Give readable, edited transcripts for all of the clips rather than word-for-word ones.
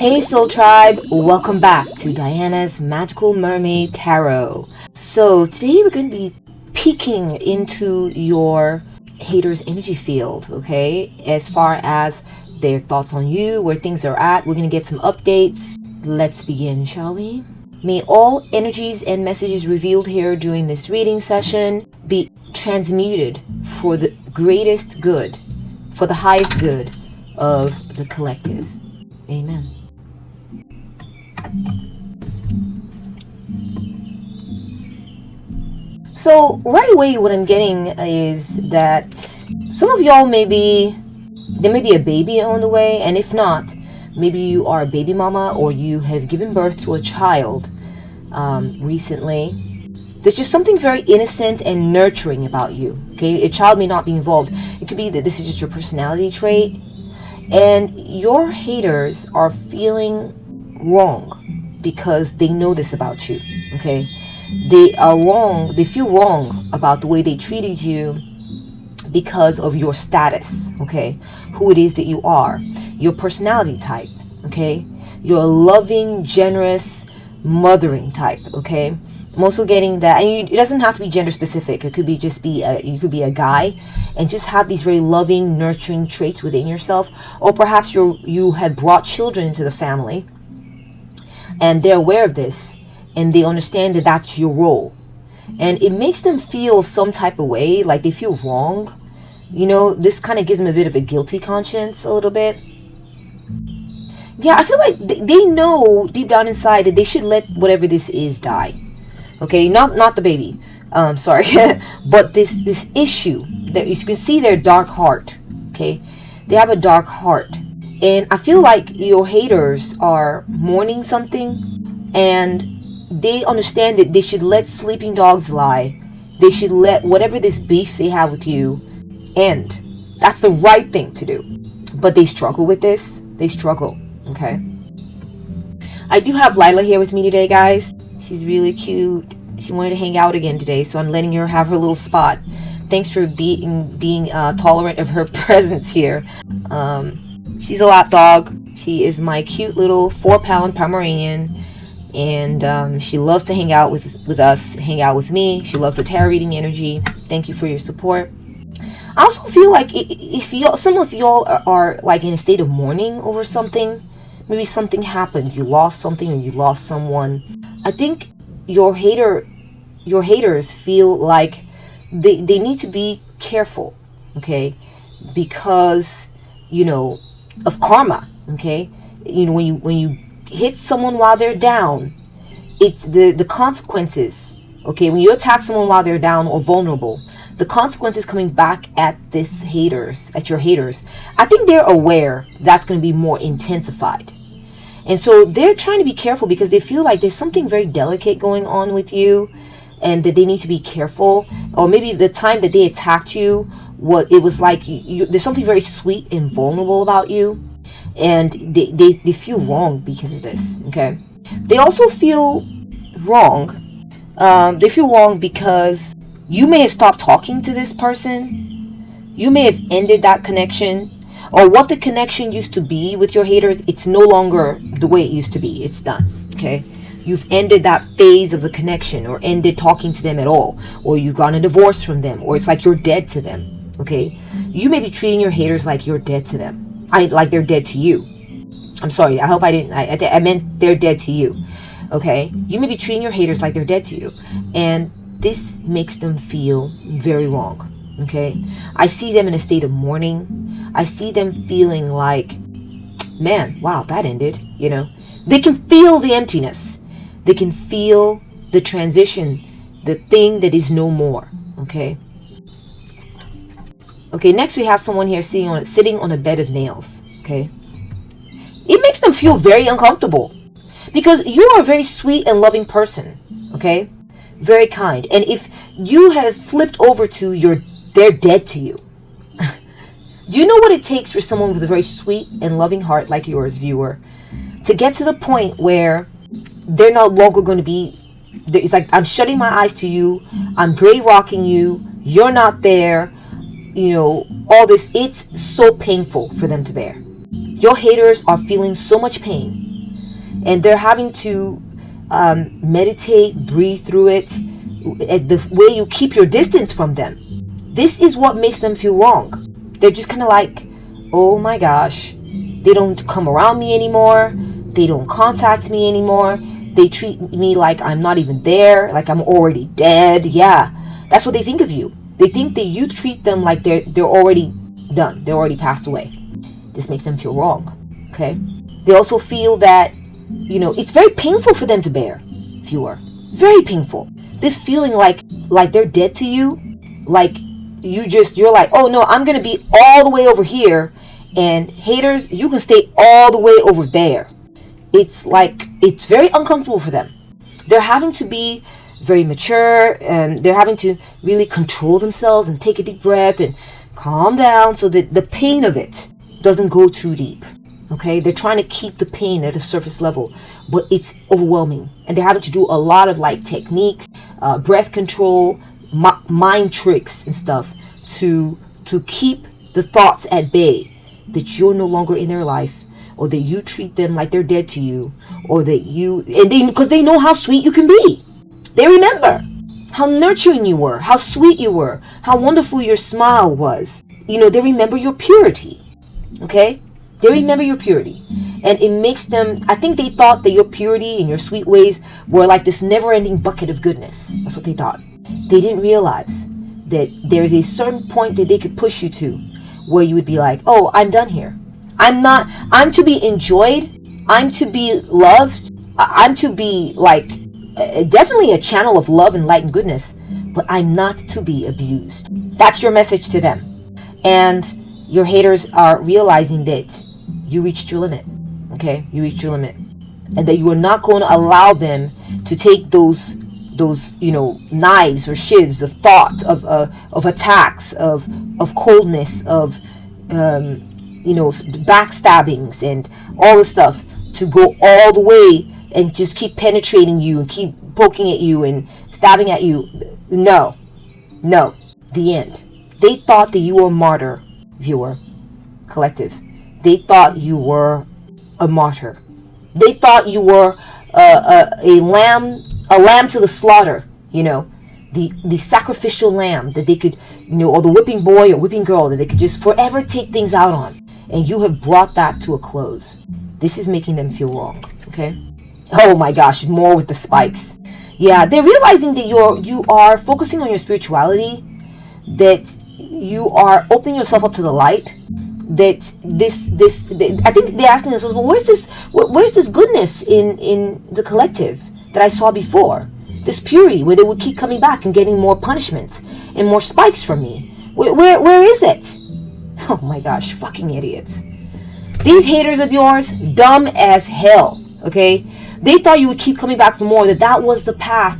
Hey Soul Tribe, welcome back to Diana's Magical Mermaid Tarot. So today we're going to be peeking into your haters' energy field, okay? As far as their thoughts on you, where things are at. We're going to get some updates. Let's begin, shall we? May all energies and messages revealed here during this reading session be transmuted for the greatest good, for the highest good of the collective. Amen. So right away what I'm getting is that some of y'all there may be a baby on the way, and if not, maybe you are a baby mama or you have given birth to a child recently. There's just something very innocent and nurturing about you, okay? A child may not be involved. It could be that this is just your personality trait, and your haters are feeling wrong because they know this about you, okay? They feel wrong about the way they treated you because of your status, okay? Who it is that you are, your personality type, okay? You're a loving, generous, mothering type, okay? I'm also getting that, and it doesn't have to be gender specific. It could be you could be a guy and just have these very loving, nurturing traits within yourself. Or perhaps you have brought children into the family and they're aware of this and they understand that that's your role. And it makes them feel some type of way, like they feel wrong. You know, this kind of gives them a bit of a guilty conscience, a little bit. Yeah, I feel like they know deep down inside that they should let whatever this is die. Okay, not the baby. Sorry, but this issue that you can see their dark heart. Okay, they have a dark heart, and I feel like your haters are mourning something, and they understand that they should let sleeping dogs lie. They should let whatever this beef they have with you end. That's the right thing to do. But they struggle with this. They struggle. Okay. I do have Lila here with me today, guys. She's really cute. She wanted to hang out again today, so I'm letting her have her little spot. Thanks for being tolerant of her presence here. She's a lap dog. She is my cute little 4-pound Pomeranian, and she loves to hang out with us, hang out with me. She loves the tarot reading energy. Thank you for your support. I also feel like if some of y'all are like in a state of mourning over something, maybe something happened, you lost something or you lost someone. I think your haters feel like they need to be careful, okay? Because, of karma, okay? When you hit someone while they're down, it's the consequences, okay? When you attack someone while they're down or vulnerable, the consequences coming back at your haters, I think they're aware that's going to be more intensified. And so they're trying to be careful because they feel like there's something very delicate going on with you and that they need to be careful. Or maybe the time that they attacked you, it was like there's something very sweet and vulnerable about you. And they feel wrong because of this, okay? They also feel wrong. They feel wrong because you may have stopped talking to this person. You may have ended that connection. Or what the connection used to be with your haters, it's no longer the way it used to be. It's done, okay? You've ended that phase of the connection or ended talking to them at all. Or you've gotten a divorce from them. Or it's like you're dead to them, okay? You may be treating your haters like you're dead to them. Like they're dead to you. I'm sorry, I hope I didn't, I meant they're dead to you, okay? You may be treating your haters like they're dead to you. And this makes them feel very wrong. Okay, I see them in a state of mourning. I see them feeling like, man, wow, that ended, They can feel the emptiness. They can feel the transition, the thing that is no more, okay? Okay, next we have someone here sitting on a bed of nails, okay? It makes them feel very uncomfortable because you are a very sweet and loving person, okay? Very kind. And if you have flipped over to they're dead to you. Do you know what it takes for someone with a very sweet and loving heart like yours, viewer, to get to the point where they're no longer going to be, it's like, I'm shutting my eyes to you, I'm gray rocking you, you're not there, all this. It's so painful for them to bear. Your haters are feeling so much pain and they're having to meditate, breathe through it, the way you keep your distance from them. This is what makes them feel wrong. They're just kind of like, oh my gosh, they don't come around me anymore. They don't contact me anymore. They treat me like I'm not even there, like I'm already dead. Yeah, that's what they think of you. They think that you treat them like they're already done. They're already passed away. This makes them feel wrong. Okay? They also feel that, it's very painful for them to bear, viewer. Very painful. This feeling like they're dead to you, like you're like, oh no, I'm gonna be all the way over here, and haters, you can stay all the way over there. It's very uncomfortable for them. They're having to be very mature, and they're having to really control themselves and take a deep breath and calm down so that the pain of it doesn't go too deep. Okay, they're trying to keep the pain at a surface level, but it's overwhelming, and they're having to do a lot of techniques, breath control, mind tricks and stuff to keep the thoughts at bay that you're no longer in their life, or that you treat them like they're dead to you, or that because they know how sweet you can be. They remember how nurturing you were, how sweet you were, how wonderful your smile was. They remember your purity. Okay? They remember your purity. And it makes them, I think they thought that your purity and your sweet ways were like this never-ending bucket of goodness. That's what they thought. They didn't realize that there's a certain point that they could push you to where you would be like, oh, I'm done here. I'm to be enjoyed. I'm to be loved. I'm to be definitely a channel of love and light and goodness, but I'm not to be abused. That's your message to them. And your haters are realizing that you reached your limit. Okay? You reached your limit. And that you are not going to allow them to take those knives or shivs of thought, of attacks, of coldness, of backstabbings and all this stuff, to go all the way and just keep penetrating you and keep poking at you and stabbing at you. No. The end. They thought that you were a martyr, viewer, collective. They thought you were a martyr. They thought you were a lamb to the slaughter, the sacrificial lamb that they could, or the whipping boy or whipping girl that they could just forever take things out on. And you have brought that to a close. This is making them feel wrong. Okay? Oh my gosh, more with the spikes. Yeah, they're realizing that you are focusing on your spirituality, that you are opening yourself up to the light, that I think they're asking themselves, well, where's this goodness in the collective that I saw before? This purity where they would keep coming back and getting more punishments and more spikes from me. Where is it? Oh my gosh, fucking idiots. These haters of yours, dumb as hell, okay? They thought you would keep coming back for more, that was the path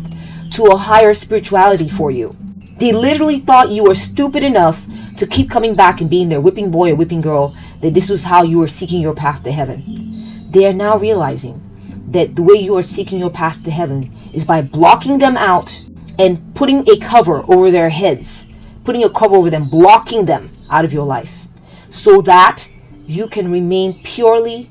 to a higher spirituality for you. They literally thought you were stupid enough to keep coming back and being their whipping boy or whipping girl, that this was how you were seeking your path to heaven. They are now realizing that the way you are seeking your path to heaven is by blocking them out and putting a cover over their heads, putting a cover over them, blocking them out of your life, so that you can remain purely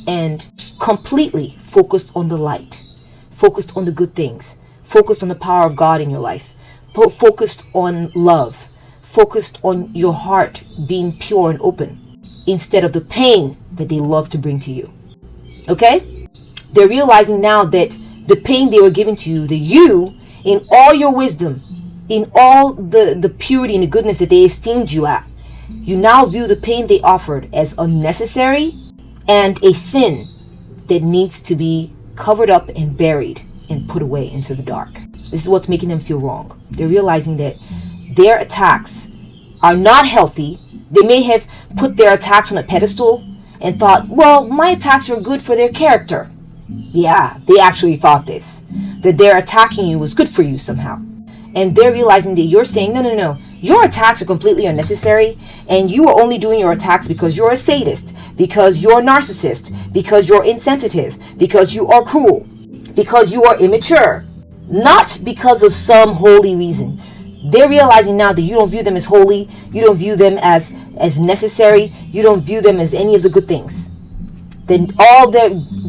and completely focused on the light, focused on the good things, focused on the power of God in your life, focused on love, focused on your heart being pure and open, instead of the pain that they love to bring to you. Okay? They're realizing now that the pain they were giving to you, that you, in all your wisdom, in all the purity and the goodness that they esteemed you at, you now view the pain they offered as unnecessary and a sin that needs to be covered up and buried and put away into the dark. This is what's making them feel wrong. They're realizing that their attacks are not healthy. They may have put their attacks on a pedestal and thought, well, my attacks are good for their character. Yeah, they actually thought this, that their attacking you was good for you somehow. And they're realizing that you're saying, no, your attacks are completely unnecessary, and you are only doing your attacks because you're a sadist, because you're a narcissist, because you're insensitive, because you are cruel, because you are immature, not because of some holy reason. They're realizing now that you don't view them as holy, you don't view them as necessary, you don't view them as any of the good things. Then all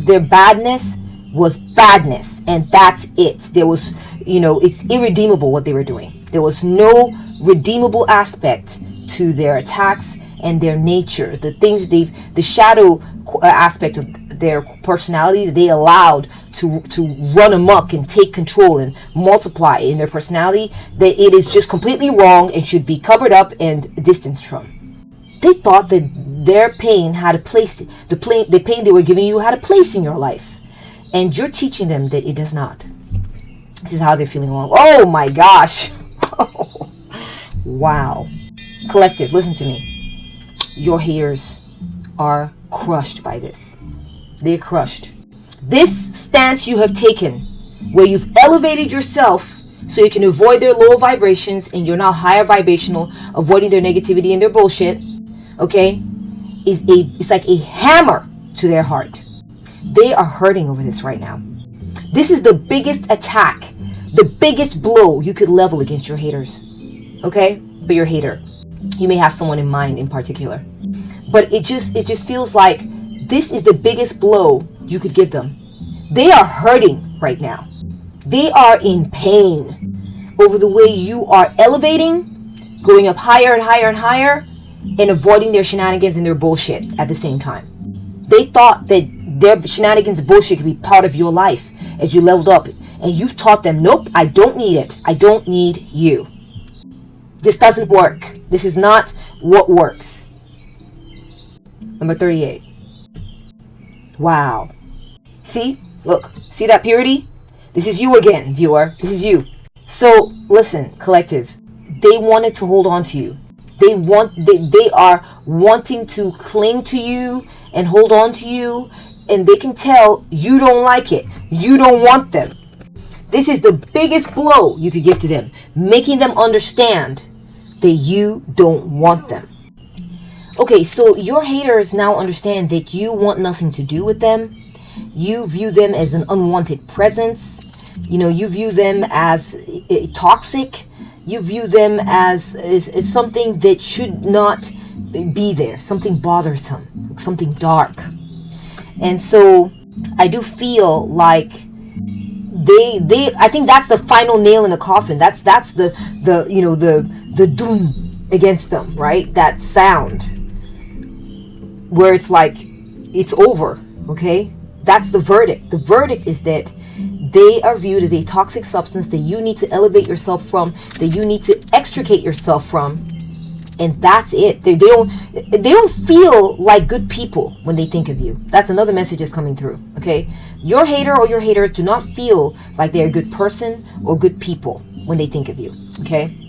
Their badness was badness, and that's it. There was, it's irredeemable what they were doing. There was no redeemable aspect to their attacks and their nature. The things the shadow aspect of their personality that they allowed to run amok and take control and multiply in their personality, that it is just completely wrong and should be covered up and distanced from. They thought that their pain had a place, the pain they were giving you had a place in your life. And you're teaching them that it does not. This is how they're feeling wrong. Oh my gosh. Wow. Collective, listen to me. Your haters are crushed by this. They're crushed. This stance you have taken, where you've elevated yourself so you can avoid their low vibrations and you're now higher vibrational, avoiding their negativity and their bullshit, okay, it's like a hammer to their heart. They are hurting over this right now. This is the biggest attack, the biggest blow you could level against your haters, okay? But your hater, you may have someone in mind in particular, but it just feels like this is the biggest blow you could give them. They are hurting right now. They are in pain over the way you are elevating, going up higher and higher and higher, and avoiding their shenanigans and their bullshit at the same time. They thought that their shenanigans and bullshit could be part of your life as you leveled up, and you've taught them, nope, I don't need it. I don't need you. This doesn't work. This is not what works. Number 38. Wow. See? Look. See that purity? This is you again, viewer. This is you. So, listen, collective. They wanted to hold on to you. They are wanting to cling to you and hold on to you, and they can tell you don't like it. You don't want them. This is the biggest blow you could give to them, making them understand that you don't want them. Okay, so your haters now understand that you want nothing to do with them. You view them as an unwanted presence. You view them as toxic. You view them as something that should not be there, something bothersome, something dark. And so I do feel like I think that's the final nail in the coffin. That's the doom against them, right? That sound where it's like it's over, okay? That's the verdict. The verdict is that they are viewed as a toxic substance that you need to elevate yourself from, that you need to extricate yourself from, and that's it. They don't feel like good people when they think of you. That's another message that's coming through, okay? Your hater or your haters do not feel like they're a good person or good people when they think of you, okay?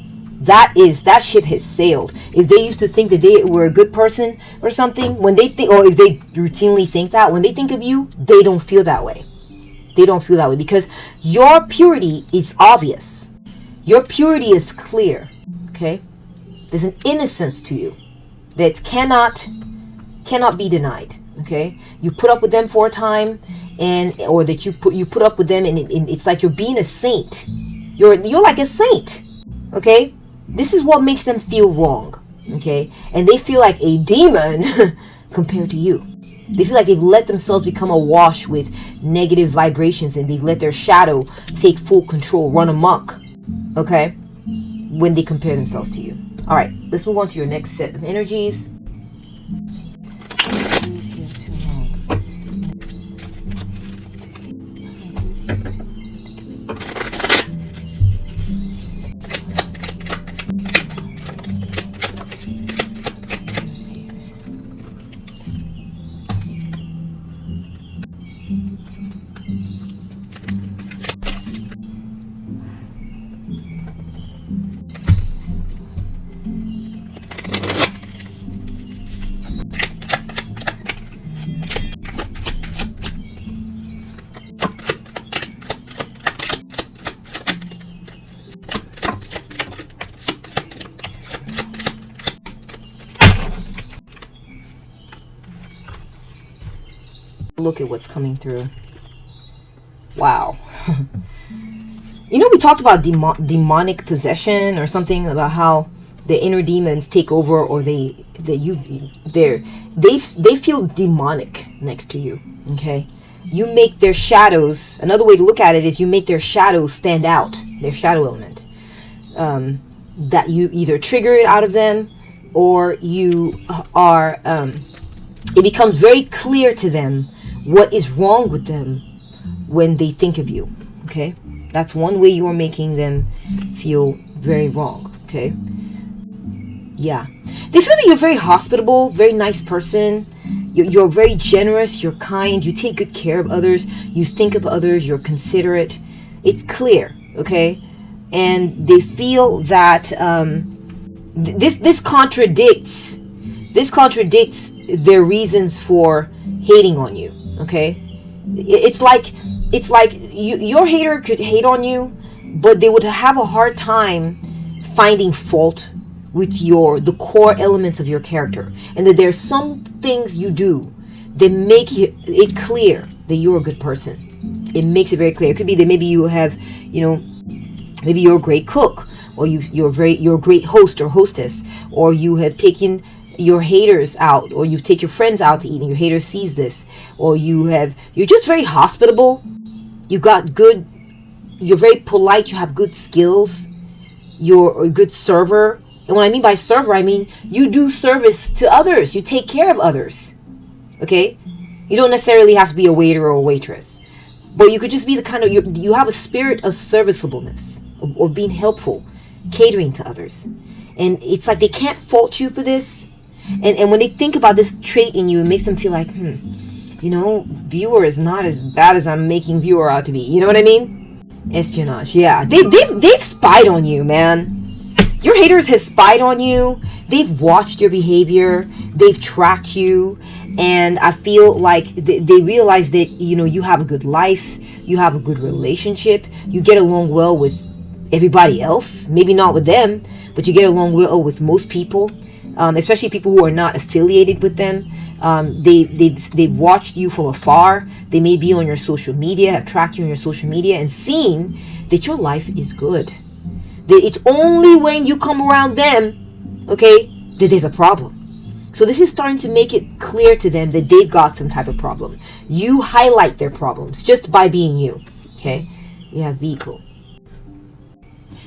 That ship has sailed. If they used to think that they were a good person or something, when they think, or if they routinely think that, when they think of you, they don't feel that way. They don't feel that way because your purity is obvious. Your purity is clear, okay? There's an innocence to you that cannot be denied, okay? You put up with them for a time, or that you put up with them, and it's like you're being a saint. You're like a saint, okay? This is what makes them feel wrong, okay? And they feel like a demon compared to you. They feel like they've let themselves become awash with negative vibrations, and they've let their shadow take full control, run amok, okay? When they compare themselves to you. All right, let's move on to your next set of energies. Look at what's coming through. Wow. We talked about demonic possession or something, about how the inner demons take over, or they feel demonic next to you, okay? you make their shadows, another way to look at it is you make their shadows stand out, their shadow element. That you either trigger it out of them, or you are, it becomes very clear to them what is wrong with them when they think of you. Okay? That's one way you are making them feel very wrong. Okay? Yeah. They feel that you're very hospitable, very nice person. You're very generous, you're kind, you take good care of others, you think of others, you're considerate. It's clear, okay? And they feel that this contradicts their reasons for hating on you, okay? It's like your hater could hate on you, but they would have a hard time finding fault with the core elements of your character, and that there's some things you do that make it clear that you're a good person. It makes it very clear. It could be that maybe you have, maybe you're a great cook, or you're a great host or hostess, or you have taken your haters out, or you take your friends out to eat and your hater sees this, or you're just very hospitable. You're very polite, you have good skills, you're a good server. And when I mean by server, I mean you do service to others. You take care of others. Okay? You don't necessarily have to be a waiter or a waitress. But you could just be the kind of, you have a spirit of serviceableness, of being helpful, catering to others. And it's like they can't fault you for this. And when they think about this trait in you, it makes them feel like, viewer is not as bad as I'm making viewer out to be. You know what I mean? Espionage. Yeah. They've spied on you, man. Your haters have spied on you. They've watched your behavior. They've tracked you. And I feel like they realize that, you have a good life. You have a good relationship. You get along well with everybody else. Maybe not with them, but you get along well with most people, especially people who are not affiliated with them. They've watched you from afar. They may be on your social media, have tracked you on your social media, and seen that your life is good. It's only when you come around them, okay, that there's a problem. So this is starting to make it clear to them that they've got some type of problem. You highlight their problems just by being you, okay? We have vehicle.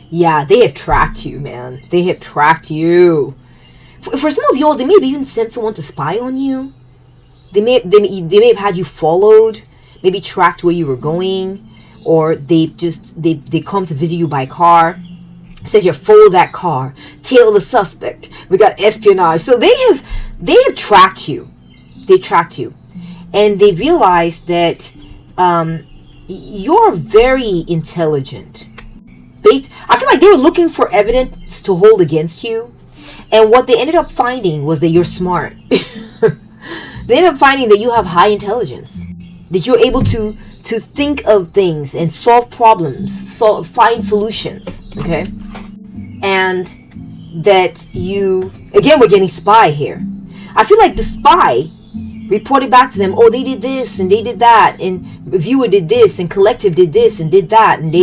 Yeah, they have tracked you, man. They have tracked you. For some of y'all, they may have even sent someone to spy on you. They may have had you followed, maybe tracked where you were going, or they come to visit you by car. It says you're full of that car. Tail the suspect. We got espionage. So they have tracked you. They tracked you, and they realized that you're very intelligent. I feel like they were looking for evidence to hold against you, and what they ended up finding was that you're smart. They ended up finding that you have high intelligence, that you're able to think of things and solve problems, find solutions, okay? And that we're getting spy here. I feel like the spy reported back to them, oh, they did this and they did that, and viewer did this, and collective did this and did that, and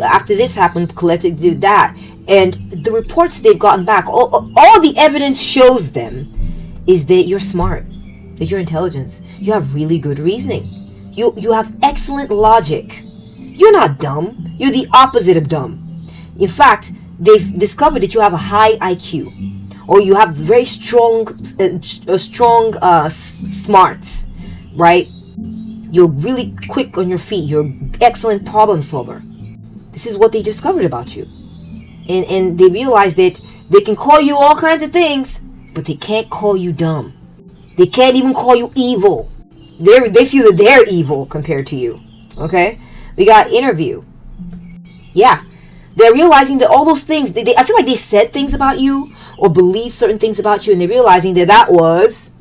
after this happened, collective did that. And the reports they've gotten back, all the evidence shows them is that you're smart, that you're intelligent, you have really good reasoning. You have excellent logic. You're not dumb. You're the opposite of dumb. In fact, they've discovered that you have a high IQ, or you have very strong smarts, right? You're really quick on your feet. You're an excellent problem solver. This is what they discovered about you. And they realized that they can call you all kinds of things, but they can't call you dumb. They can't even call you evil. They feel that they're evil compared to you. Okay? We got interview. Yeah. They're realizing that all those things, I feel like they said things about you or believed certain things about you, and they're realizing that was,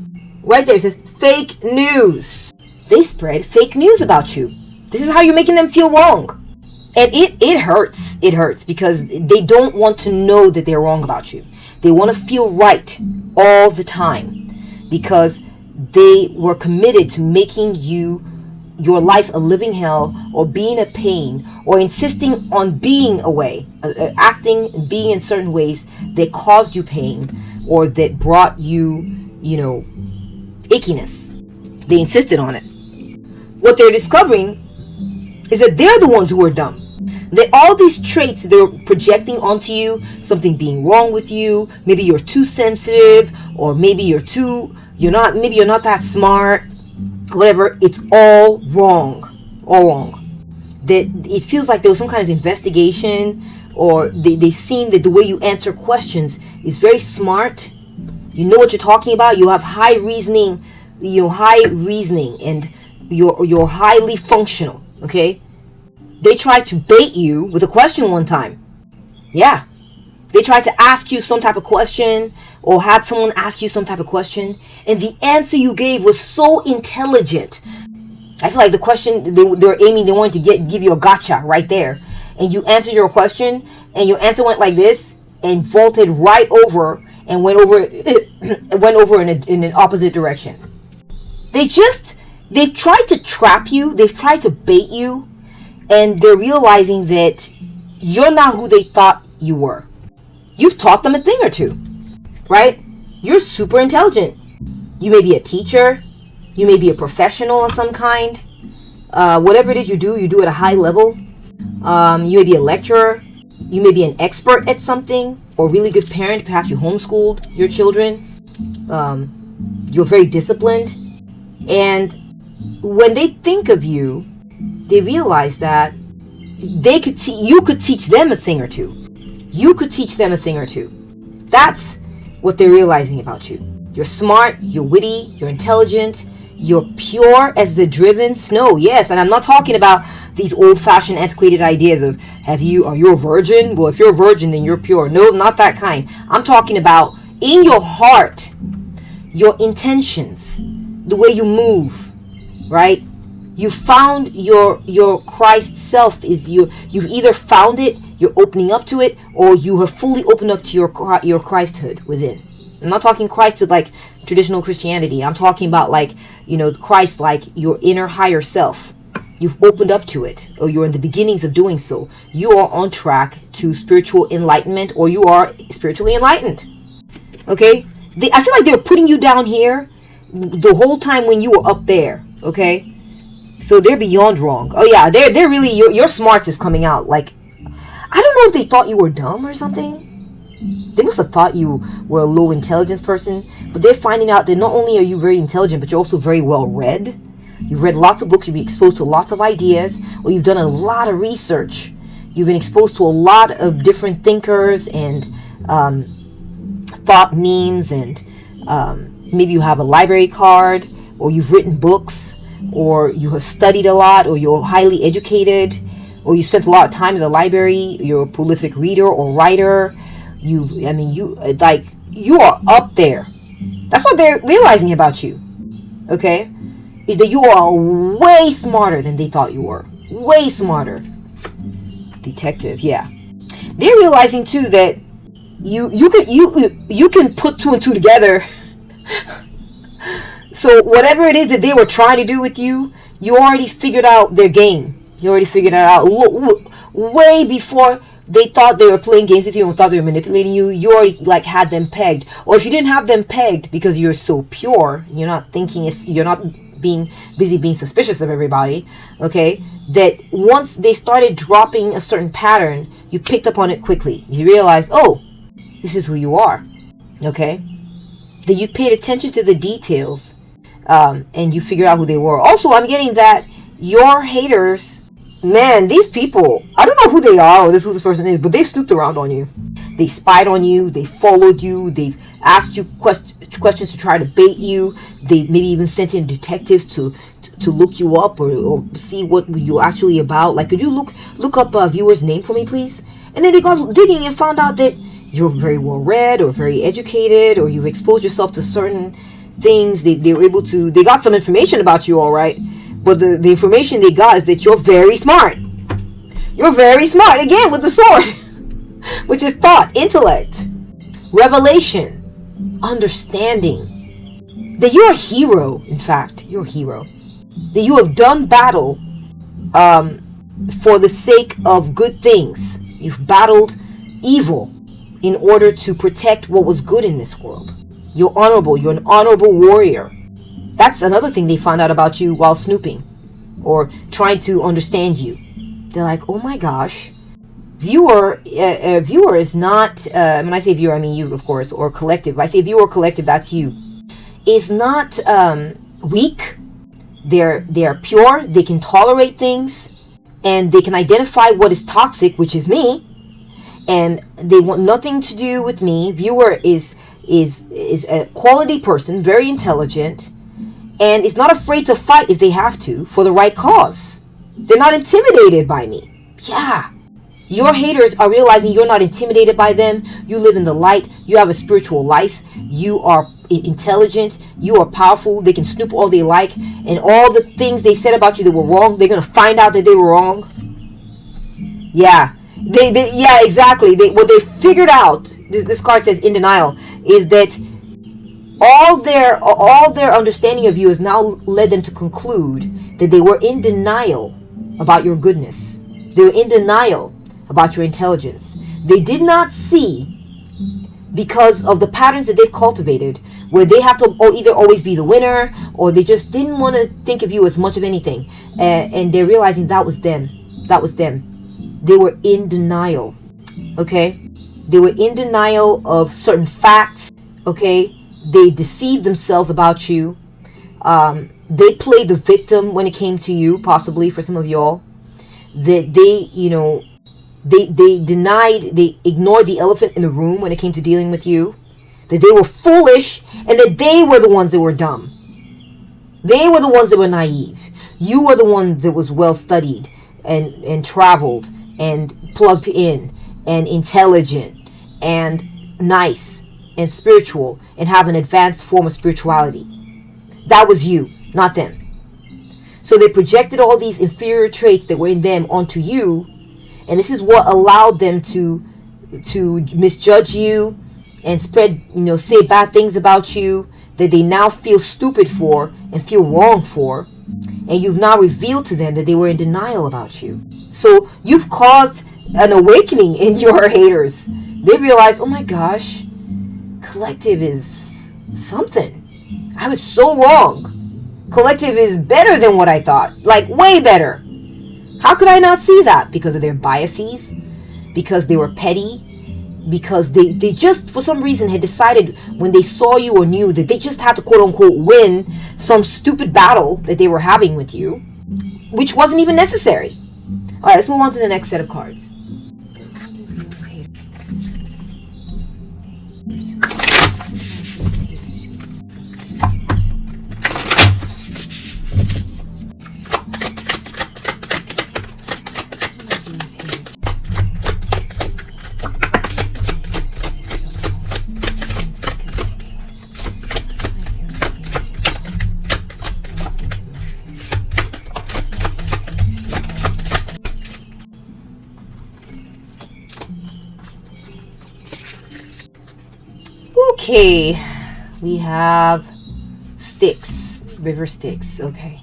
right there, it says fake news. They spread fake news about you. This is how you're making them feel wrong. And it hurts. It hurts because they don't want to know that they're wrong about you. They want to feel right all the time because they were committed to making your life a living hell, or being a pain, or insisting on being a way, being in certain ways that caused you pain or that brought you, ickiness. They insisted on it. what they're discovering is that they're the ones who are dumb. That all these traits they're projecting onto you, something being wrong with you, maybe you're too sensitive, or maybe you're not that smart, whatever, it's all wrong. All wrong. That it feels like there was some kind of investigation, or they've seen that the way you answer questions is very smart. You know what you're talking about. You have high reasoning, and you're highly functional. Okay. They tried to bait you with a question one time. Yeah. They tried to ask you some type of question, or had someone ask you some type of question, and the answer you gave was so intelligent. I feel like the question they were aiming, they wanted to give you a gotcha right there. And you answered your question, and your answer went like this, and vaulted right over, and went over in an opposite direction. They've tried to trap you, they've tried to bait you, and they're realizing that you're not who they thought you were. You've taught them a thing or two, right? You're super intelligent. You may be a teacher. You may be a professional of some kind. Whatever it is you do at a high level. You may be a lecturer. You may be an expert at something, or a really good parent. Perhaps you homeschooled your children. You're very disciplined. And when they think of you, they realize that you could teach them a thing or two. You could teach them a thing or two. That's what they're realizing about you. You're smart, you're witty, you're intelligent, you're pure as the driven snow. Yes, and I'm not talking about these old-fashioned, antiquated ideas of, are you a virgin? Well, if you're a virgin, then you're pure. No, not that kind. I'm talking about in your heart, your intentions, the way you move, right? You found your Christ self is you. You've either found it, you're opening up to it, or you have fully opened up to your Christhood within. I'm not talking Christhood like traditional Christianity. I'm talking about like, Christ, like your inner higher self. You've opened up to it, or you're in the beginnings of doing so. You are on track to spiritual enlightenment, or you are spiritually enlightened. Okay? I feel like they were putting you down here the whole time when you were up there. Okay? So they're beyond wrong. Oh yeah, they're really, your smarts is coming out. Like, I don't know if they thought you were dumb or something. They must have thought you were a low intelligence person, but they're finding out that not only are you very intelligent, but you're also very well read. You've read lots of books, you've been exposed to lots of ideas, or you've done a lot of research. You've been exposed to a lot of different thinkers and thought means, and maybe you have a library card, or you've written books, or you have studied a lot, or you're highly educated, or you spent a lot of time in the library, you're a prolific reader or writer. You are up there. That's what they're realizing about you. Okay? Is that you are way smarter than they thought you were. Way smarter. Detective, yeah. They're realizing too that you can put two and two together. So whatever it is that they were trying to do with you, you already figured out their game. You already figured it out way before they thought they were playing games with you and thought they were manipulating you. You already had them pegged. Or if you didn't have them pegged because you're so pure, you're not being busy being suspicious of everybody, okay, that once they started dropping a certain pattern, you picked up on it quickly. You realized, oh, this is who you are, okay? That you paid attention to the details, and you figured out who they were. Also, I'm getting that your haters, man, these people, I don't know who they are or who this person is, but they've snooped around on you. They spied on you. They followed you. They've asked you questions to try to bait you. They maybe even sent in detectives to look you up or see what you're actually about. Like, could you look up a viewer's name for me, please? And then they got digging and found out that you're very well read or very educated, or you've exposed yourself to certain things. They got some information about you, all right. But the information they got is that you're very smart. You're very smart, again, with the sword. Which is thought, intellect, revelation, understanding. That you're a hero, in fact. You're a hero. That you have done battle for the sake of good things. You've battled evil in order to protect what was good in this world. You're honorable. You're an honorable warrior. That's another thing they found out about you while snooping. or trying to understand you. They're like, oh my gosh, viewer is not, when I say viewer, I mean you, of course, or collective. If I say viewer or collective, that's you. Is not weak. They're pure. They can tolerate things, and they can identify what is toxic, which is me, and they want nothing to do with me. Viewer is a quality person, very intelligent, and is not afraid to fight if they have to for the right cause. They're not intimidated by me. Yeah. Your haters are realizing you're not intimidated by them. You live in the light. You have a spiritual life. You are intelligent. You are powerful. They can snoop all they like. And all the things they said about you that were wrong, they're going to find out that they were wrong. Yeah. Yeah, exactly. What they figured out, this card says in denial, is that all their understanding of you has now led them to conclude that they were in denial about your goodness. They were in denial about your intelligence. They did not see, because of the patterns that they've cultivated, where they have to either always be the winner, or they just didn't want to think of you as much of anything. And they're realizing that was them. That was them. They were in denial. Okay? They were in denial of certain facts. Okay? They deceived themselves about you. They played the victim when it came to you, possibly for some of y'all. That they ignored the elephant in the room when it came to dealing with you. That they were foolish, and that they were the ones that were dumb. They were the ones that were naive. You were the one that was well studied and traveled and plugged in and intelligent and nice and spiritual and have an advanced form of spirituality. That was you, not them. So they projected all these inferior traits that were in them onto you, and this is what allowed them to misjudge you and spread, say bad things about you that they now feel stupid for and feel wrong for. And you've now revealed to them that they were in denial about you. So you've caused an awakening in your haters. They realize, oh my gosh, collective is something. I was so wrong. Collective is better than what I thought. Like, way better. How could I not see that? Because of their biases? Because they were petty? Because they just, for some reason, had decided when they saw you or knew that they just had to, quote-unquote, win some stupid battle that they were having with you, which wasn't even necessary. All right, let's move on to the next set of cards. Okay, we have Styx, River Styx. Okay.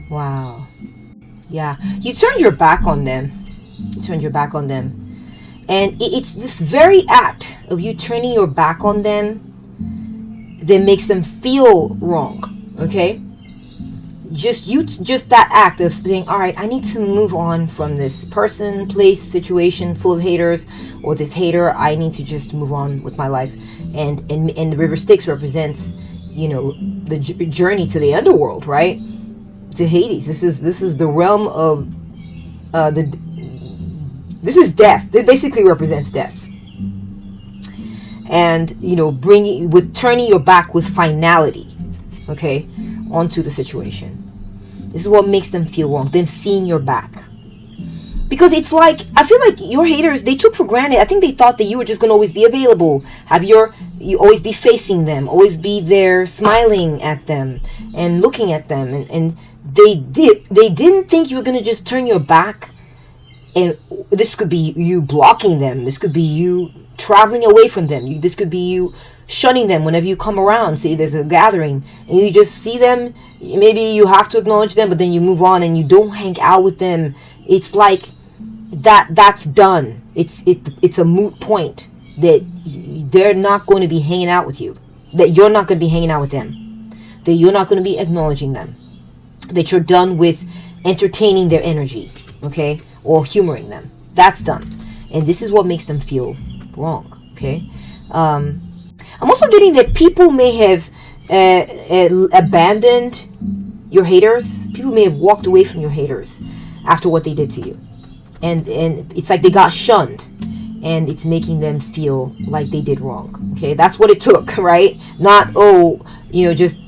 Wow. Yeah, you turned your back on them. And it's this very act of you turning your back on them that makes them feel wrong. Okay? Just that act of saying, all right, I need to move on from this person, place, situation full of haters, or this hater. I need to just move on with my life. And the River Styx represents, the journey to the underworld, right? To Hades. This is the realm of this is death. It basically represents death. And turning your back with finality, okay, onto the situation. This is what makes them feel wrong. Them seeing your back. Because it's like, I feel like your haters, they took for granted. I think they thought that you were just going to always be available. You always be facing them. Always be there smiling at them and looking at them. And they didn't think you were going to just turn your back. And this could be you blocking them. This could be you traveling away from them. This could be you shunning them whenever you come around. Say there's a gathering and you just see them. Maybe you have to acknowledge them, but then you move on and you don't hang out with them. It's like that's done. It's a moot point that they're not going to be hanging out with you. That you're not going to be hanging out with them. That you're not going to be acknowledging them. that you're done with entertaining their energy, okay, or humoring them. That's done, and this is what makes them feel wrong. Okay, I'm also getting that people may have abandoned your haters. People may have walked away from your haters after what they did to you, and it's like they got shunned, and it's making them feel like they did wrong. Okay, that's what it took, right? Not just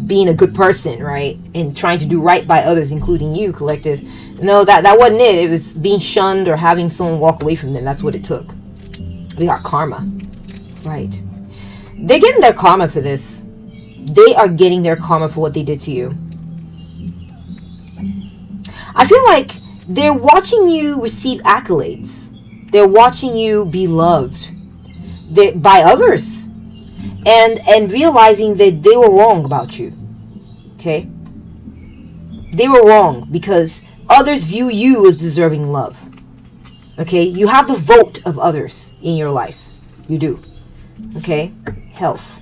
being a good person, right, and trying to do right by others, including you, collective. No, that wasn't it. It was being shunned or having someone walk away from them. That's what it took. We got karma, right? They're getting their karma for this. They are getting their karma for what they did to you. I feel like they're watching you receive accolades. They're watching you be loved by others, and realizing that they were wrong about you. Okay? They were wrong because others view you as deserving love. Okay? You have the vote of others in your life. You do. Okay? Health.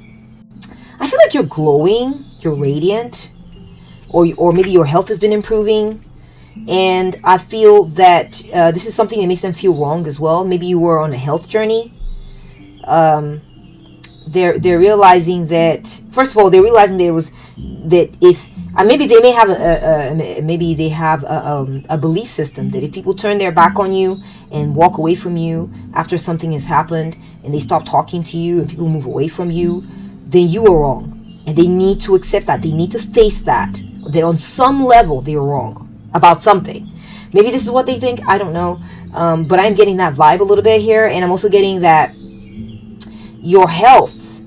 I feel like you're glowing, you're radiant, or maybe your health has been improving. And I feel that this is something that makes them feel wrong as well. Maybe you were on a health journey. They're realizing that, first of all, they're realizing that if maybe they may have a belief system that if people turn their back on you and walk away from you after something has happened, and they stop talking to you and people move away from you, then you are wrong, and they need to accept that. They need to face that on some level they are wrong about something. Maybe this is what they think, I don't know, but I'm getting that vibe a little bit here. And I'm also getting that your health,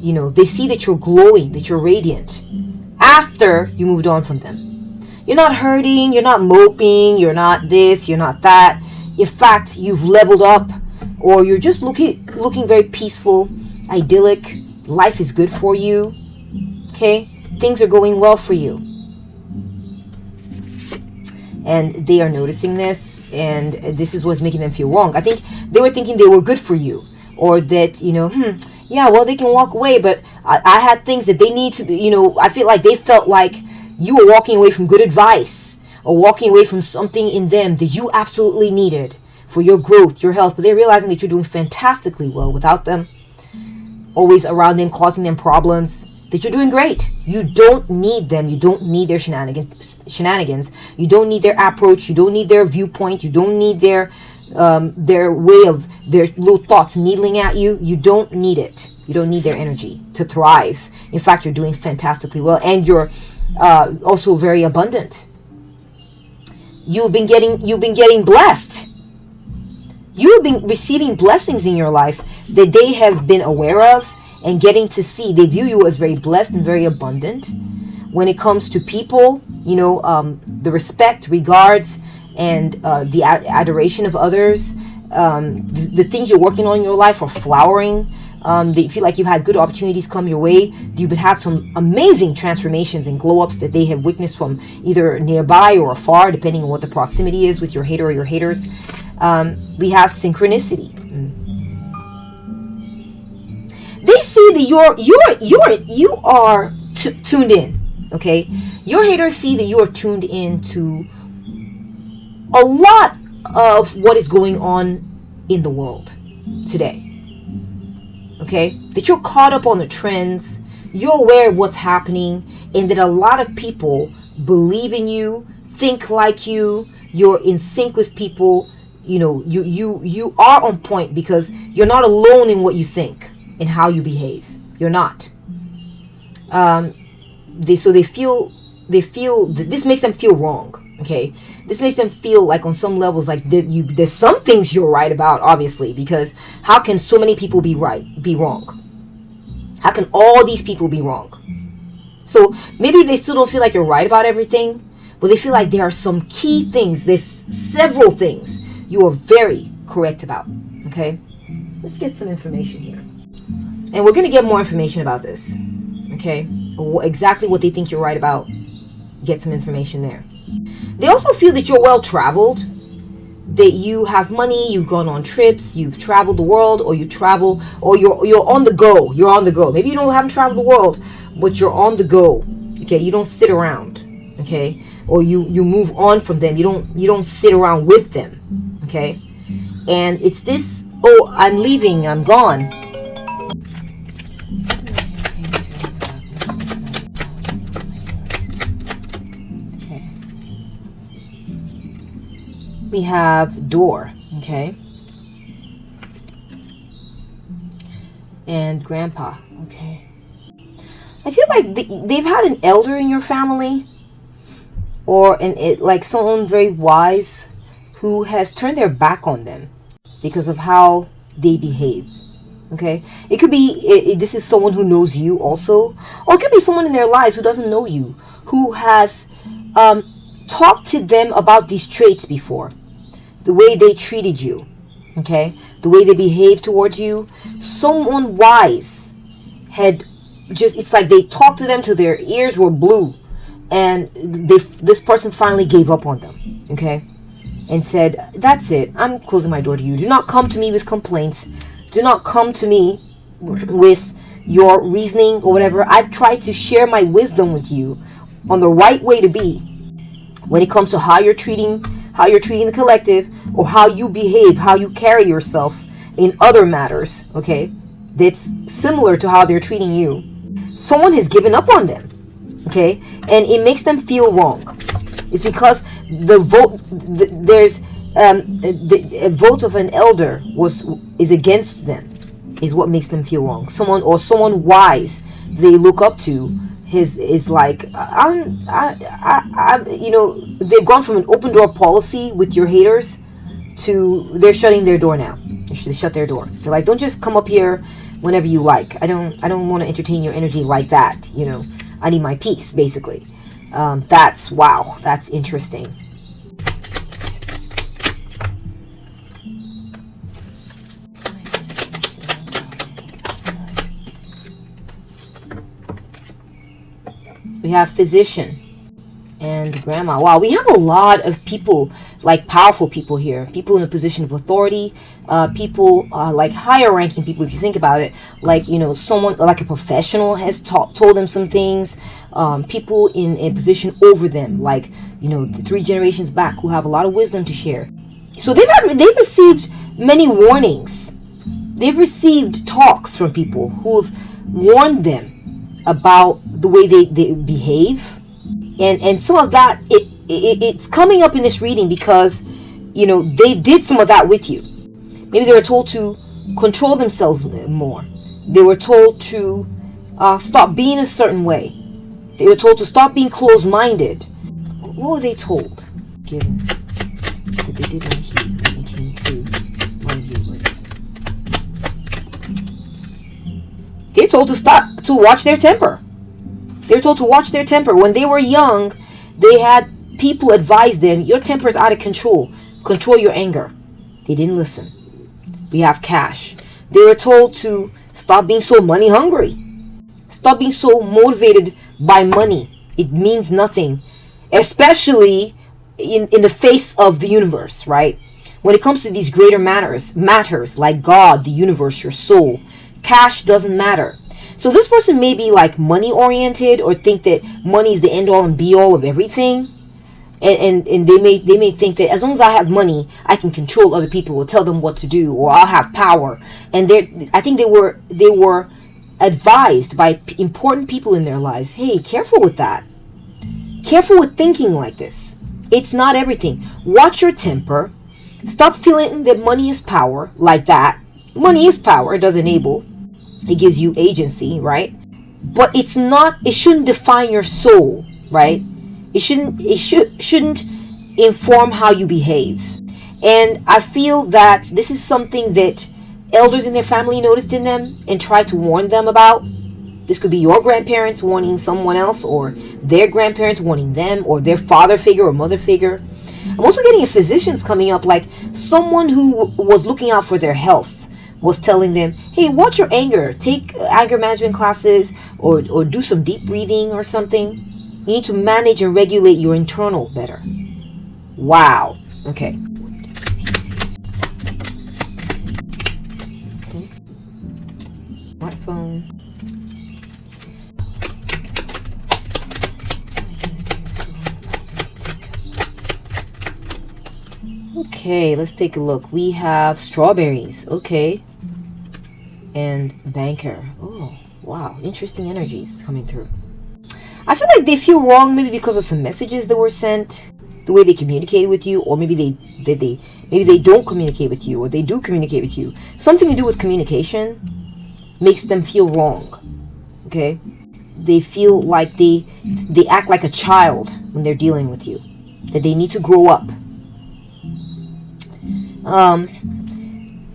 they see that you're glowing, that you're radiant after you moved on from them. You're not hurting, you're not moping, you're not this, you're not that. In fact, you've leveled up, or you're just looking very peaceful, idyllic. Life is good for you. Okay? Things are going well for you. And they are noticing this, and this is what's making them feel wrong. I think they were thinking they were good for you, or that, yeah, well, they can walk away, but I had things that they need to, I feel like they felt like you were walking away from good advice, or walking away from something in them that you absolutely needed for your growth, your health, but they're realizing that you're doing fantastically well without them, always around them, causing them problems, that you're doing great. You don't need them. You don't need their shenanigans. You don't need their approach. You don't need their viewpoint. You don't need their way of their little thoughts needling at you. You don't need it. You don't need their energy to thrive. In fact, you're doing fantastically well, and you're also very abundant. You've been getting blessed. You have been receiving blessings in your life that they have been aware of and getting to see. They view you as very blessed and very abundant when it comes to people, the respect, regards, and the adoration of others. The things you're working on in your life are flowering. They feel like you've had good opportunities come your way. You've had some amazing transformations and glow-ups that they have witnessed from either nearby or afar, depending on what the proximity is with your hater or your haters. We have synchronicity. They see that you are tuned in. Okay, your haters see that you are tuned in to a lot of what is going on in the world today. Okay, that you're caught up on the trends, you're aware of what's happening, and that a lot of people believe in you, think like you, you're in sync with people. You are on point because you're not alone in what you think and how you behave. You're not. They feel this makes them feel wrong. Okay, this makes them feel like on some levels like there's some things you're right about, obviously, because how can so many people be wrong? How can all these people be wrong? So maybe they still don't feel like you're right about everything, but they feel like there are some key things. There's several things you are very correct about. Okay, let's get some information here, and we're going to get more information about this. Okay, exactly what they think you're right about. Get some information there. They also feel that you're well traveled, that you have money, you've gone on trips, you've traveled the world, or you travel, or you're on the go. You're on the go. Maybe you haven't traveled the world, but you're on the go. Okay, you don't sit around. okay? Or you move on from them. You don't sit around with them, okay? And it's this, oh, I'm leaving, I'm gone. Okay. We have door, okay? And grandpa, okay? I feel like they've had an elder in your family, or like someone very wise who has turned their back on them because of how they behave. Okay, it could be this is someone who knows you also, or it could be someone in their lives who doesn't know you, who has talked to them about these traits before, the way they treated you, okay, the way they behaved towards you. Someone wise had just, it's like they talked to them till their ears were blue, and this person finally gave up on them, okay, and said, that's it, I'm closing my door to you. Do not come to me with complaints. Do not come to me with your reasoning or whatever. I've tried to share my wisdom with you on the right way to be when it comes to how you're treating the collective, or how you behave, how you carry yourself in other matters, okay, that's similar to how they're treating you. Someone has given up on them, okay, and it makes them feel wrong. It's because the vote of an elder is against them, is what makes them feel wrong. Someone wise they look up to is like, they've gone from an open door policy with your haters to they're shutting their door now. They shut their door. They're like, don't just come up here whenever you like. I don't want to entertain your energy like that. I need my peace, basically. That's interesting. We have physician and grandma. Wow, we have a lot of people, like powerful people here. People in a position of authority. People like higher ranking people, if you think about it. Like, someone like a professional has told them some things. People in a position over them, like, the 3 generations back, who have a lot of wisdom to share. So they've received many warnings. They've received talks from people who have warned them about the way they behave, and some of that it's coming up in this reading because they did some of that with you. Maybe they were told to control themselves more. They were told to stop being a certain way. They were told to stop being closed-minded. What were they told? Given that they did not heed when it came to one of your words. They're told to watch their temper. They're told to watch their temper. When they were young, they had people advise them, your temper is out of control. Control your anger. They didn't listen. We have cash. They were told to stop being so money hungry. Stop being so motivated by money. It means nothing. Especially in the face of the universe, right? When it comes to these greater matters like God, the universe, your soul, cash doesn't matter. So this person may be like money oriented, or think that money is the end all and be all of everything. And they may think that as long as I have money, I can control other people or tell them what to do, or I'll have power. And I think they were advised by important people in their lives, hey, careful with that. Careful with thinking like this. It's not everything. Watch your temper. Stop feeling that money is power like that. Money is power. It does enable. It gives you agency, right? But it's not, it shouldn't define your soul, right? It shouldn't inform how you behave. And I feel that this is something that elders in their family noticed in them and tried to warn them about. This could be your grandparents warning someone else, or their grandparents warning them, or their father figure or mother figure. I'm also getting a physician's coming up, like someone who was looking out for their health was telling them, hey, watch your anger. Take anger management classes, or do some deep breathing or something. You need to manage and regulate your internal better. Wow. Okay. Smartphone. Okay, let's take a look. We have strawberries. Okay. And banker. Oh, wow. Interesting energies coming through. I feel like they feel wrong maybe because of some messages that were sent, the way they communicated with you, or maybe they don't communicate with you, or they do communicate with you. Something to do with communication makes them feel wrong. Okay? They feel like they act like a child when they're dealing with you. That they need to grow up.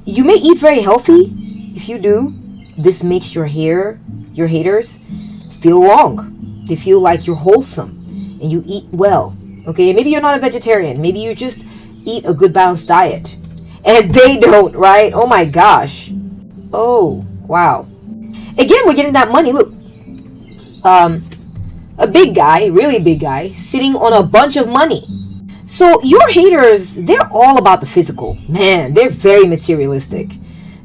You may eat very healthy. If you do, this makes your haters feel wrong. They feel like you're wholesome and you eat well. Okay, maybe you're not a vegetarian. Maybe you just eat a good balanced diet. And they don't, right? Oh my gosh. Oh, wow. Again, we're getting that money. Look. A big guy, really big guy, sitting on a bunch of money. So your haters, they're all about the physical. Man, they're very materialistic.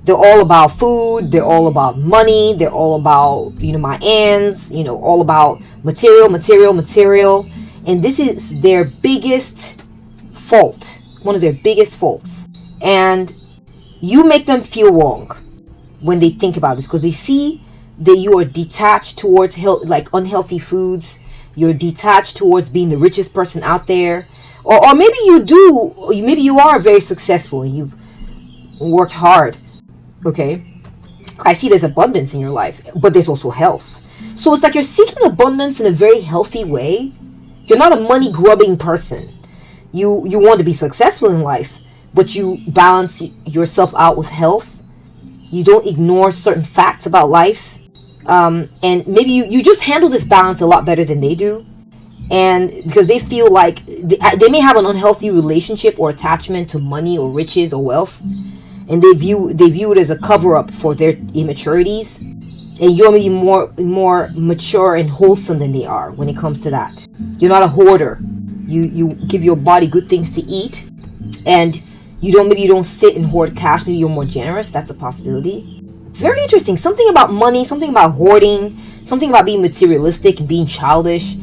They're all about food. They're all about money. They're all about, my ends, all about material. And this is their biggest fault. One of their biggest faults. And you make them feel wrong when they think about this, because they see that you are detached towards like unhealthy foods. You're detached towards being the richest person out there. Or maybe you are very successful and you've worked hard. Okay? I see there's abundance in your life, but there's also health. So it's like you're seeking abundance in a very healthy way. You're not a money-grubbing person. You want to be successful in life, but you balance yourself out with health. You don't ignore certain facts about life. And maybe you just handle this balance a lot better than they do. And because they feel like they may have an unhealthy relationship or attachment to money or riches or wealth, and they view it as a cover-up for their immaturities. And you're maybe more mature and wholesome than they are when it comes to that. You're not a hoarder. You give your body good things to eat, and you don't sit and hoard cash. Maybe you're more generous. That's a possibility. Very interesting. Something about money, something about hoarding, something about being materialistic and being childish.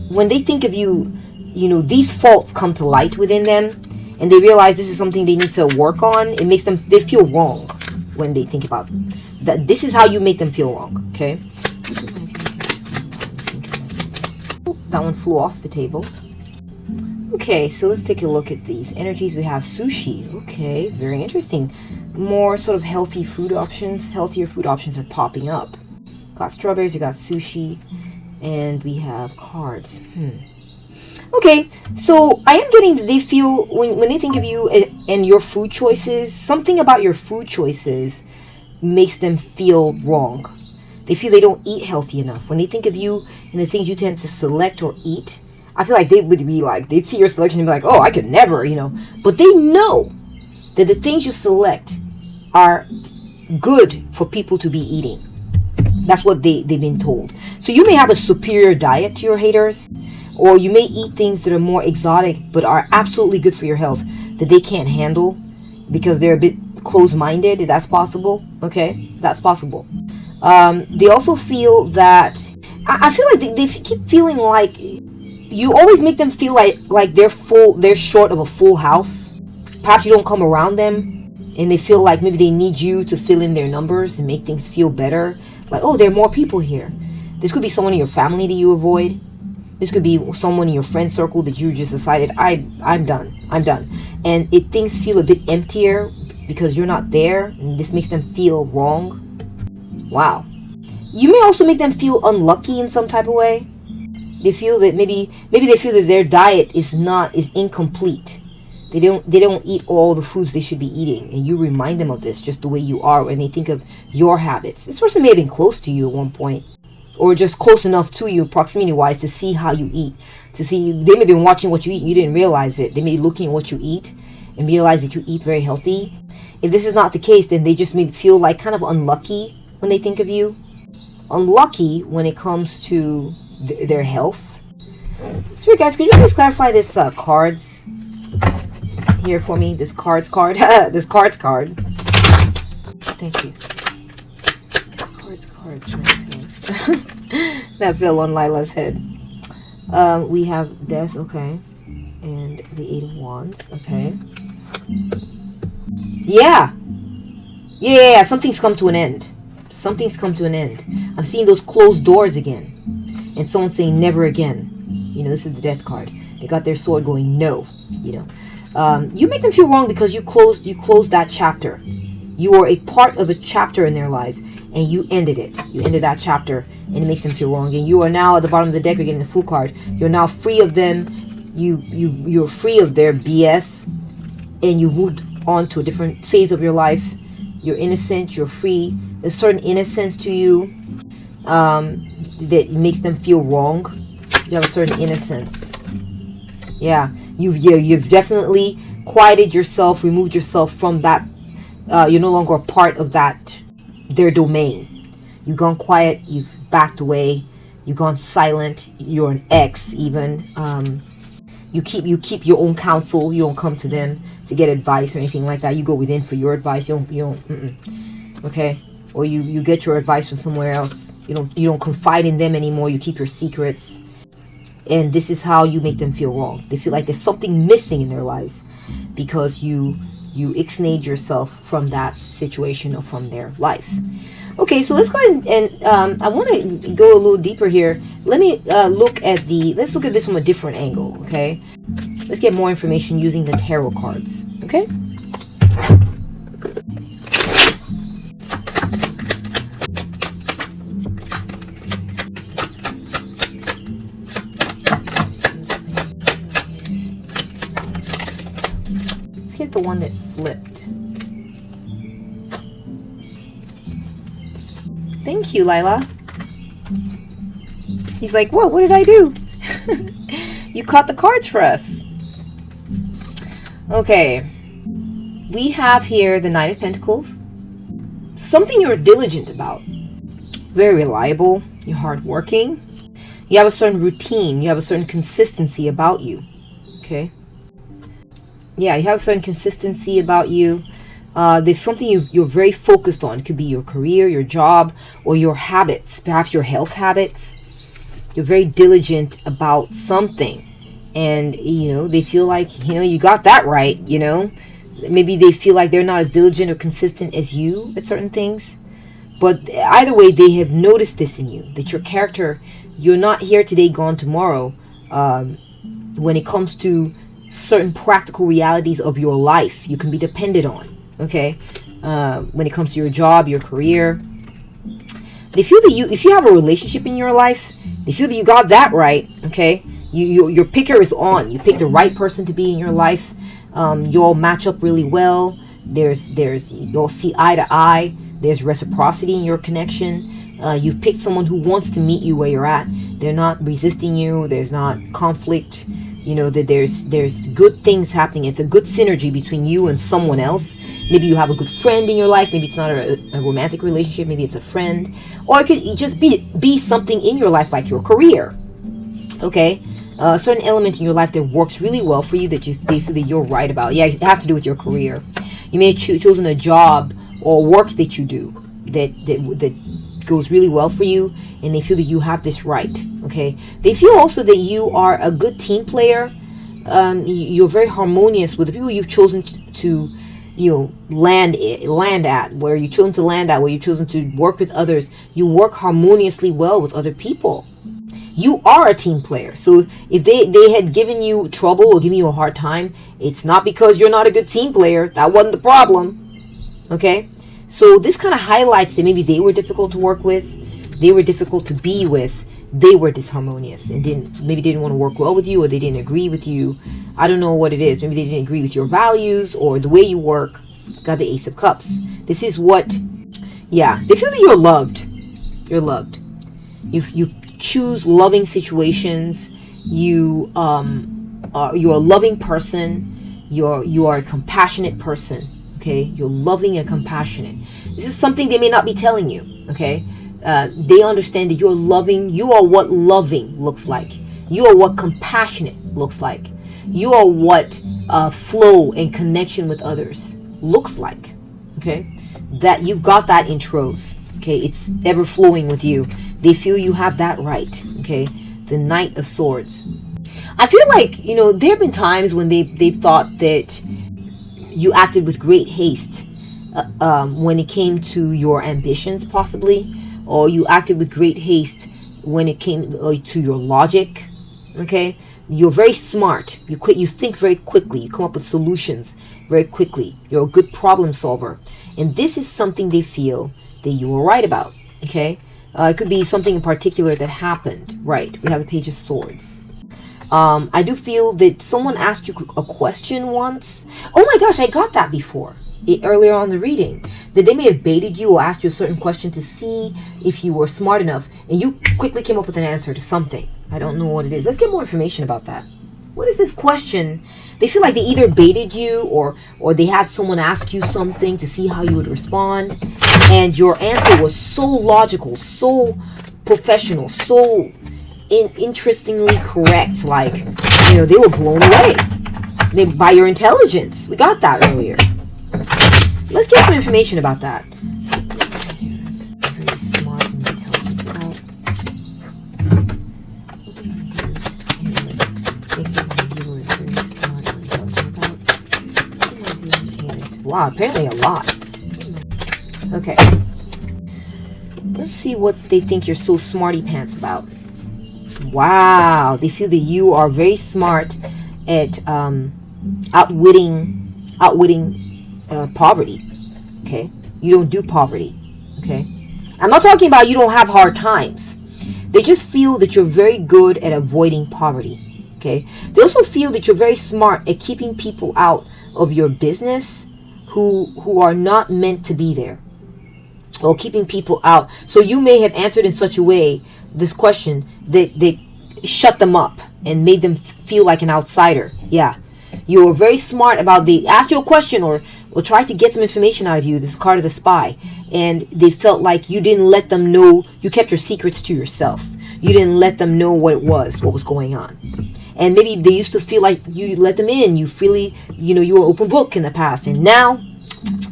When they think of you, these faults come to light within them, and they realize this is something they need to work on. It makes they feel wrong when they think about that. This is how you make them feel wrong. Okay. That one flew off the table. Okay, so let's take a look at these energies. We have sushi. Okay, very interesting. More sort of healthier food options are popping up. Got strawberries, you got sushi, and we have cards. Okay, so I am getting that they feel, when they think of you and your food choices, something about your food choices makes them feel wrong. They feel they don't eat healthy enough. When they think of you and the things you tend to select or eat, I feel like they would be like, they'd see your selection and be like, oh, I could never, But they know that the things you select are good for people to be eating. That's what they've been told. So you may have a superior diet to your haters, or you may eat things that are more exotic but are absolutely good for your health that they can't handle because they're a bit closed-minded. That's possible. Okay, that's possible. They also feel that I feel like they keep feeling like you always make them feel like they're short of a full house. Perhaps you don't come around them, and they feel like maybe they need you to fill in their numbers and make things feel better. Like, oh, there are more people here. This could be someone in your family that you avoid. This could be someone in your friend circle that you just decided, I'm done. And things feel a bit emptier because you're not there, and this makes them feel wrong. Wow. You may also make them feel unlucky in some type of way. They feel that maybe they feel that their diet is incomplete. They don't eat all the foods they should be eating, and you remind them of this just the way you are when they think of your habits. This person may have been close to you at one point, or just close enough to you proximity-wise to see how you eat. They may have been watching what you eat and you didn't realize it. They may be looking at what you eat and realize that you eat very healthy. If this is not the case, then they just may feel like kind of unlucky when they think of you. Unlucky when it comes to their health. So guys, could you please clarify this cards here for me? This cards card. This cards card. Thank you. Cards. That fell on Lila's head. We have death. Okay. and the Eight of Wands. Okay. Yeah, something's come to an end. Something's come to an end. I'm seeing those closed doors again. And someone saying never again. This is the Death card. They got their sword going no. You make them feel wrong because you closed that chapter. You are a part of a chapter in their lives, and you ended it. You ended that chapter, and it makes them feel wrong. And you are now at the bottom of the deck. You're getting the Fool card. You're now free of them. You're free of their BS, and you moved on to a different phase of your life. You're innocent. You're free. There's a certain innocence to you that makes them feel wrong. You have a certain innocence. Yeah, you've definitely quieted yourself, removed yourself from that. You're no longer a part of their domain. You've gone quiet. You've backed away. You've gone silent. You're an ex even. You keep your own counsel. You don't come to them to get advice or anything like that. You go within for your advice. You don't. Okay, or you get your advice from somewhere else. You don't confide in them anymore. You keep your secrets. And this is how you make them feel wrong. They feel like there's something missing in their lives because you ixnayed yourself from that situation or from their life. Okay, so let's go ahead and I want to go a little deeper here. Let me look at this from a different angle. Okay, let's get more information using the tarot cards. Okay. Get the one that flipped. Thank you, Lila. He's like, whoa, what did I do? You caught the cards for us. Okay. We have here the Knight of Pentacles. Something you're diligent about. Very reliable. You're hardworking. You have a certain routine. You have a certain consistency about you. Okay. Yeah, you have a certain consistency about you. There's something you're very focused on. It could be your career, your job, or your habits, perhaps your health habits. You're very diligent about something. And, they feel like, you got that right, Maybe they feel like they're not as diligent or consistent as you at certain things. But either way, they have noticed this in you, that your character, you're not here today, gone tomorrow. When it comes to certain practical realities of your life you can be dependent on, okay? When it comes to your job, your career, they feel that if you have a relationship in your life, they feel that you got that right, okay? Your picker is on. You pick the right person to be in your life. You'll match up really well. You'll see eye to eye. There's reciprocity in your connection. You've picked someone who wants to meet you where you're at. They're not resisting you. There's not conflict. That there's good things happening. It's a good synergy between you and someone else. Maybe you have a good friend in your life. Maybe it's not a romantic relationship. Maybe it's a friend. Or it could just be something in your life like your career. Okay? A certain element in your life that works really well for you that they feel that you're right about. Yeah, it has to do with your career. You may have chosen a job or work that you do that goes really well for you, and they feel that you have this right. Okay, they feel also that you are a good team player. You're very harmonious with the people you've chosen to land at, where you've chosen to land at, where you've chosen to work with others. You work harmoniously well with other people. You are a team player. So if they had given you trouble or given you a hard time, it's not because you're not a good team player. That wasn't the problem. Okay? So this kind of highlights that maybe they were difficult to work with. They were difficult to be with. They were disharmonious and didn't want to work well with you, or they didn't agree with you. I don't know what it is. Maybe they didn't agree with your values or the way you work. Got the Ace of Cups. This is what, yeah, they feel that you're loved. You're loved. You choose loving situations. You're a loving person. You are a compassionate person. Okay, you're loving and compassionate. This is something they may not be telling you. Okay, they understand that you're loving. You are what loving looks like. You are what compassionate looks like. You are what flow and connection with others looks like. Okay, that you've got that in troves. Okay, it's ever flowing with you. They feel you have that right. Okay, the Knight of Swords. I feel like, there have been times when they've thought that you acted with great haste when it came to your ambitions, possibly, or you acted with great haste when it came to your logic. Okay, you're very smart. You think very quickly. You come up with solutions very quickly. You're a good problem solver, and this is something they feel that you were right about. Okay, it could be something in particular that happened. Right, we have the Page of Swords. I do feel that someone asked you a question once. Oh my gosh, I got that before. Earlier on the reading, that they may have baited you or asked you a certain question to see if you were smart enough, and you quickly came up with an answer to something. I don't know what it is. Let's get more information about that. What is this question? They feel like they either baited you or they had someone ask you something to see how you would respond, and your answer was so logical, so professional, so interestingly correct. Like, they were blown away by your intelligence. We got that earlier. Let's get some information about that. Very smart and intelligent about. Wow, apparently a lot. Okay. Let's see what they think you're so smarty pants about. Wow, they feel that you are very smart at outwitting poverty. Okay, you don't do poverty. Okay, I'm not talking about you don't have hard times. They just feel that you're very good at avoiding poverty. Okay, they also feel that you're very smart at keeping people out of your business who are not meant to be there, or keeping people out. So you may have answered in such a way this question that they shut them up and made them feel like an outsider. Yeah, you were very smart about they asked you a question or tried to get some information out of you, this card of the spy, and they felt like you didn't let them know. You kept your secrets to yourself. You didn't let them know what was going on. And maybe they used to feel like you let them in. You freely, you were an open book in the past, and now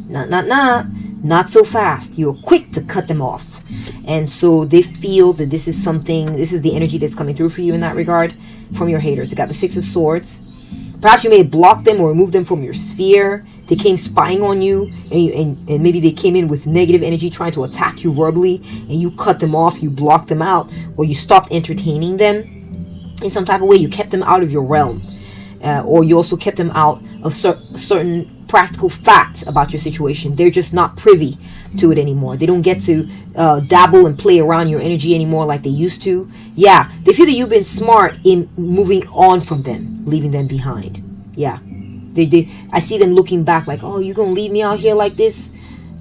not so fast. You're quick to cut them off. And so they feel that this is the energy that's coming through for you in that regard from your haters. You got the Six of Swords. Perhaps you may have blocked them or removed them from your sphere. They came spying on you, and maybe they came in with negative energy trying to attack you verbally, and you cut them off, you blocked them out, or you stopped entertaining them in some type of way. You kept them out of your realm, or you also kept them out of certain practical facts about your situation. They're just not privy to it anymore. They don't get to dabble and play around your energy anymore like they used to. Yeah, they feel that you've been smart in moving on from them, leaving them behind. Yeah, I see them looking back like, oh, you're gonna leave me out here like this,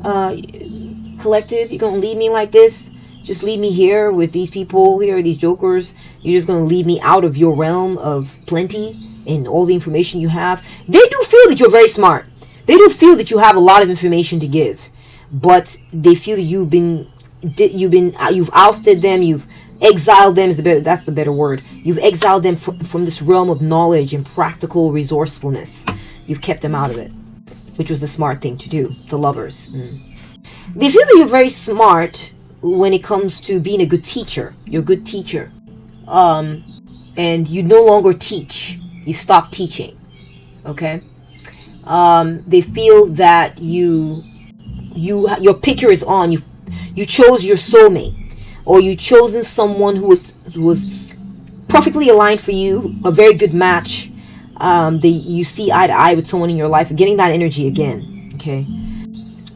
collective? You're gonna leave me like this? Just leave me here with these people here, these jokers? You're just gonna leave me out of your realm of plenty and all the information you have? They do feel that you're very smart. They do feel that you have a lot of information to give, but they feel that you've ousted them, you've exiled them. That's the better word. You've exiled them from this realm of knowledge and practical resourcefulness. You've kept them out of it, which was the smart thing to do. The lovers. They feel that you're very smart when it comes to being a good teacher. You're a good teacher, and you no longer teach. You stop teaching. Okay. They feel that your picture is on. You chose your soulmate, or you chosen someone who was perfectly aligned for you, a very good match. You see eye to eye with someone in your life, getting that energy again. Okay,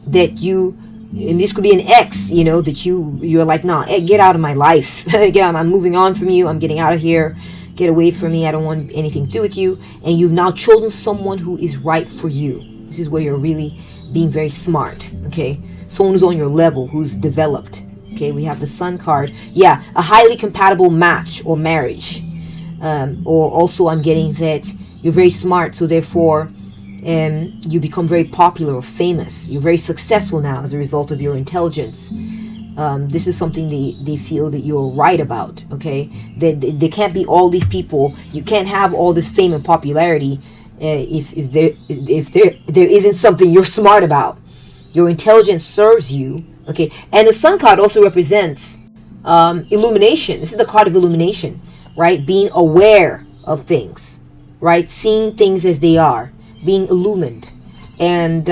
that you, and this could be an ex, that you're like, nah, get out of my life. Get out. I'm moving on from you. I'm getting out of here. Get away from me. I don't want anything to do with you. And you've now chosen someone who is right for you. This is where you're really being very smart. Okay, someone who's on your level, who's developed. Okay, we have the Sun card. Yeah, a highly compatible match or marriage. Or also I'm getting that you're very smart, so therefore you become very popular or famous. You're very successful now as a result of your intelligence. This is something they feel that you're right about. Okay, there can't be all these people. You can't have all this fame and popularity if there isn't something you're smart about. Your intelligence serves you. Okay, and the Sun card also represents illumination. This is the card of illumination, right? Being aware of things, right? Seeing things as they are, being illumined. And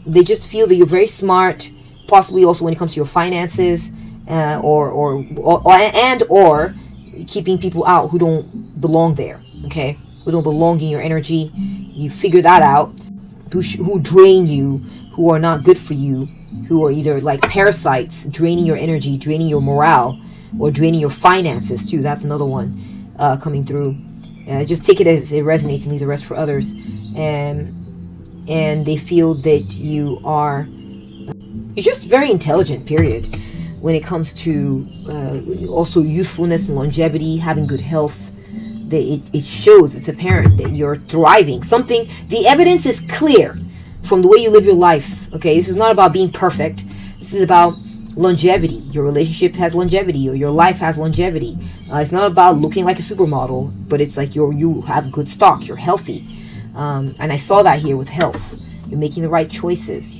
they just feel that you're very smart, possibly also when it comes to your finances, or keeping people out who don't belong there, okay? Who don't belong in your energy. You figure that out. Who drain you, who are not good for you, who are either like parasites, draining your energy, draining your morale, or draining your finances too. That's another one coming through. Just take it as it resonates and leave the rest for others. And they feel that you're just very intelligent, period, when it comes to also youthfulness and longevity, having good health. It shows, it's apparent that you're thriving. The evidence is clear from the way you live your life. Okay, this is not about being perfect. This is about longevity. Your relationship has longevity, or your life has longevity. It's not about looking like a supermodel, but it's like you have good stock. You're healthy, and I saw that here with health. You're making the right choices.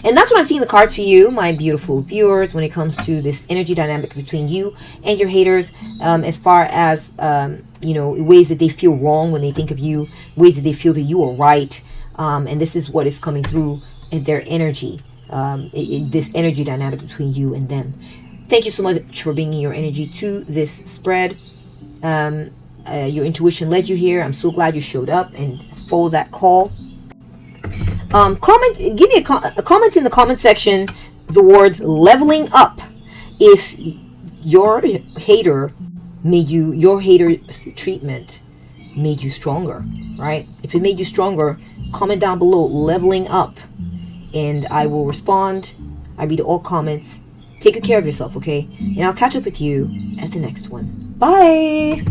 And that's what I'm seeing the cards for you, my beautiful viewers, when it comes to this energy dynamic between you and your haters, as far as, ways that they feel wrong when they think of you, ways that they feel that you are right. And this is what is coming through in their energy, this energy dynamic between you and them. Thank you so much for bringing your energy to this spread. Your intuition led you here. I'm so glad you showed up and followed that call. Give me a comment in the comment section the words leveling up if your hater's treatment made you stronger, right? If it made you stronger, comment down below leveling up, and I will respond. I read all comments. Take good care of yourself, okay? And I'll catch up with you at the next one. Bye.